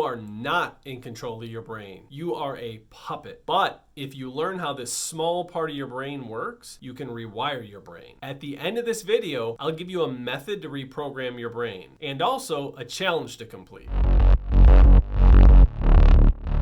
are not in control of your brain. You are a puppet. But if you learn how this small part of your brain works, you can rewire your brain. At the end of this video, I'll give you a method to reprogram your brain and also a challenge to complete.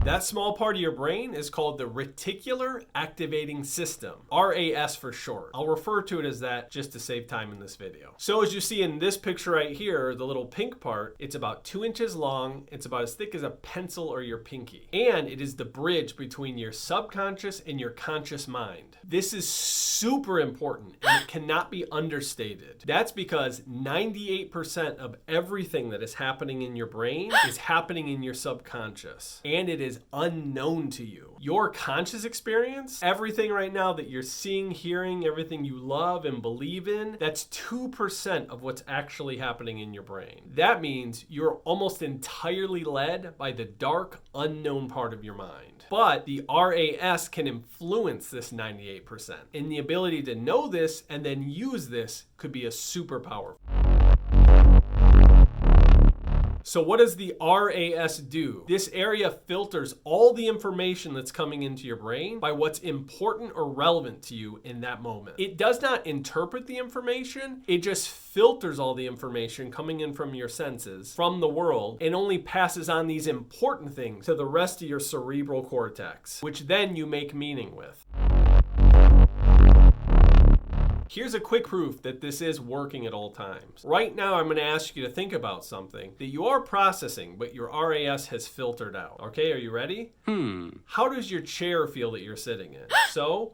That small part of your brain is called the reticular activating system, R.A.S. for short. I'll refer to it as that just to save time in this video. So as you see in this picture right here, the little pink part, it's about 2 inches long. It's about as thick as a pencil or your pinky. And it is the bridge between your subconscious and your conscious mind. This is super important and it cannot be understated. That's because 98% of everything that is happening in your brain is happening in your subconscious. And it is unknown to you. Your conscious experience, everything right now that you're seeing, hearing, everything you love and believe in, that's 2% of what's actually happening in your brain. That means you're almost entirely led by the dark, unknown part of your mind. But the RAS can influence this 98%. And the ability to know this and then use this could be a superpower. So what does the RAS do? This area filters all the information that's coming into your brain by what's important or relevant to you in that moment. It does not interpret the information, it just filters all the information coming in from your senses, from the world, and only passes on these important things to the rest of your cerebral cortex, which then you make meaning with. Here's a quick proof that this is working at all times. Right now, I'm going to ask you to think about something that you are processing, but your RAS has filtered out. Okay, are you ready? How does your chair feel that you're sitting in? So,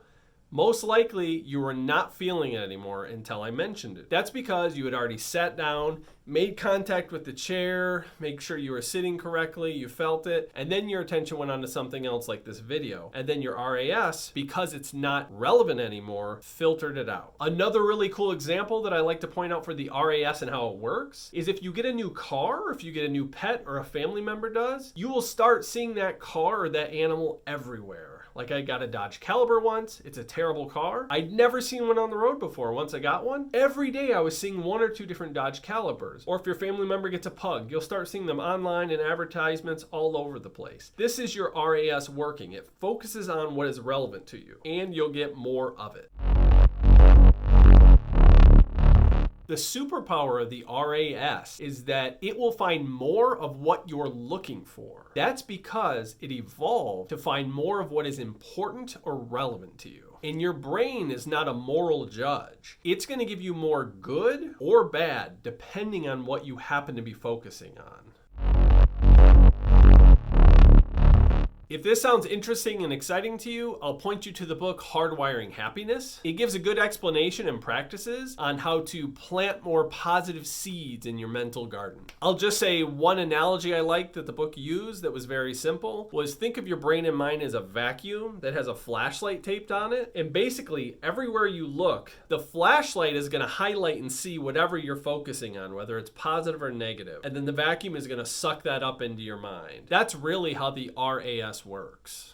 most likely, you were not feeling it anymore until I mentioned it. That's because you had already sat down, made contact with the chair, make sure you were sitting correctly, you felt it, and then your attention went on to something else like this video. And then your RAS, because it's not relevant anymore, filtered it out. Another really cool example that I like to point out for the RAS and how it works is if you get a new car, or if you get a new pet or a family member does, you will start seeing that car or that animal everywhere. Like I got a Dodge Caliber once. It's a terrible car. I'd never seen one on the road before. Once I got one, every day I was seeing 1 or 2 different Dodge Calibers. Or if your family member gets a pug, you'll start seeing them online in advertisements all over the place. This is your RAS working. It focuses on what is relevant to you, and you'll get more of it. The superpower of the RAS is that it will find more of what you're looking for. That's because it evolved to find more of what is important or relevant to you. And your brain is not a moral judge. It's going to give you more good or bad depending on what you happen to be focusing on. If this sounds interesting and exciting to you, I'll point you to the book Hardwiring Happiness. It gives a good explanation and practices on how to plant more positive seeds in your mental garden. I'll just say one analogy I liked that the book used that was very simple was think of your brain and mind as a vacuum that has a flashlight taped on it. And basically everywhere you look, the flashlight is going to highlight and see whatever you're focusing on, whether it's positive or negative. And then the vacuum is going to suck that up into your mind. That's really how the RAS works.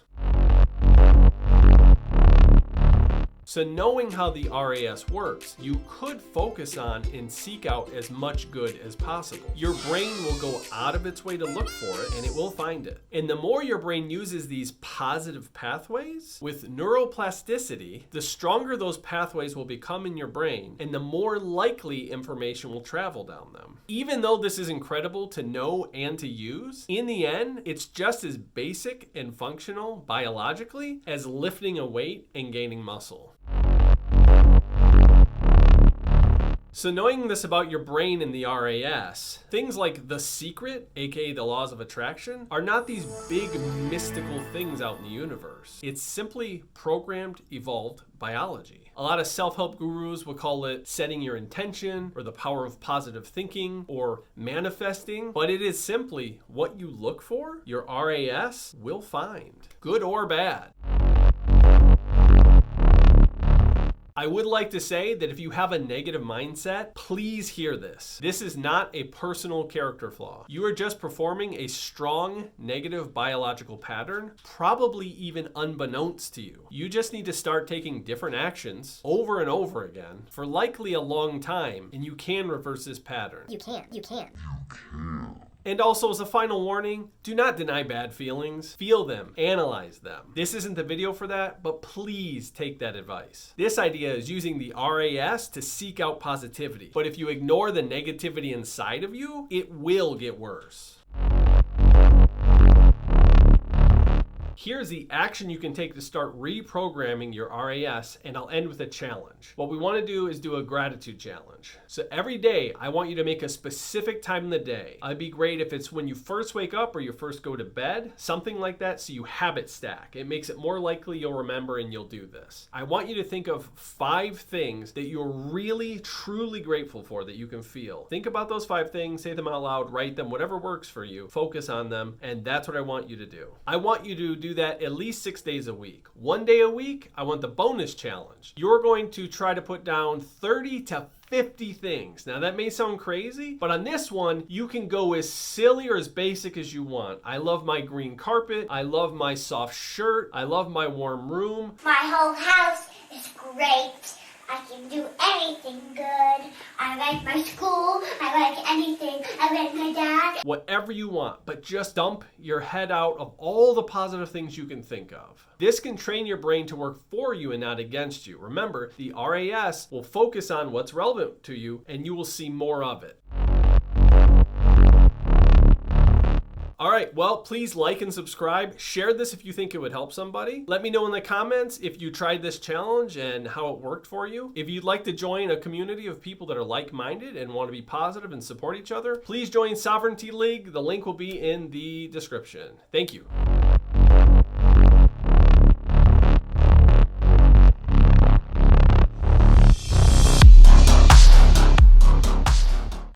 So knowing how the RAS works, you could focus on and seek out as much good as possible. Your brain will go out of its way to look for it and it will find it. And the more your brain uses these positive pathways with neuroplasticity, the stronger those pathways will become in your brain and the more likely information will travel down them. Even though this is incredible to know and to use, in the end, it's just as basic and functional biologically as lifting a weight and gaining muscle. So knowing this about your brain and the RAS, things like The Secret, aka the laws of attraction, are not these big mystical things out in the universe. It's simply programmed, evolved biology. A lot of self-help gurus will call it setting your intention or the power of positive thinking or manifesting, but it is simply what you look for, your RAS will find, good or bad. I would like to say that if you have a negative mindset, please hear this. This is not a personal character flaw. You are just performing a strong negative biological pattern, probably even unbeknownst to you. You just need to start taking different actions over and over again for likely a long time, and you can reverse this pattern. You can. And also, as a final warning, do not deny bad feelings. Feel them, analyze them. This isn't the video for that, but please take that advice. This idea is using the RAS to seek out positivity. But if you ignore the negativity inside of you, it will get worse. Here's the action you can take to start reprogramming your RAS, and I'll end with a challenge. What we want to do is do a gratitude challenge. So every day, I want you to make a specific time in the day. It'd be great if it's when you first wake up or you first go to bed, something like that, so you habit stack. It makes it more likely you'll remember and you'll do this. I want you to think of 5 things that you're really, truly grateful for that you can feel. Think about those 5 things, say them out loud, write them, whatever works for you, focus on them, and that's what I want you to do. I want you to do that at least 6 days a week. 1 day a week, I want the bonus challenge. You're going to try to put down 30 to 50 things. Now that may sound crazy, but on this one, you can go as silly or as basic as you want. I love my green carpet. I love my soft shirt. I love my warm room. My whole house is great. I can do anything good. I like my school. I like anything. I like my dad. Whatever you want, but just dump your head out of all the positive things you can think of. This can train your brain to work for you and not against you. Remember, the RAS will focus on what's relevant to you, and you will see more of it. All right, well, please like and subscribe. Share this if you think it would help somebody. Let me know in the comments if you tried this challenge and how it worked for you. If you'd like to join a community of people that are like-minded and want to be positive and support each other, please join Sovereignty League. The link will be in the description. Thank you.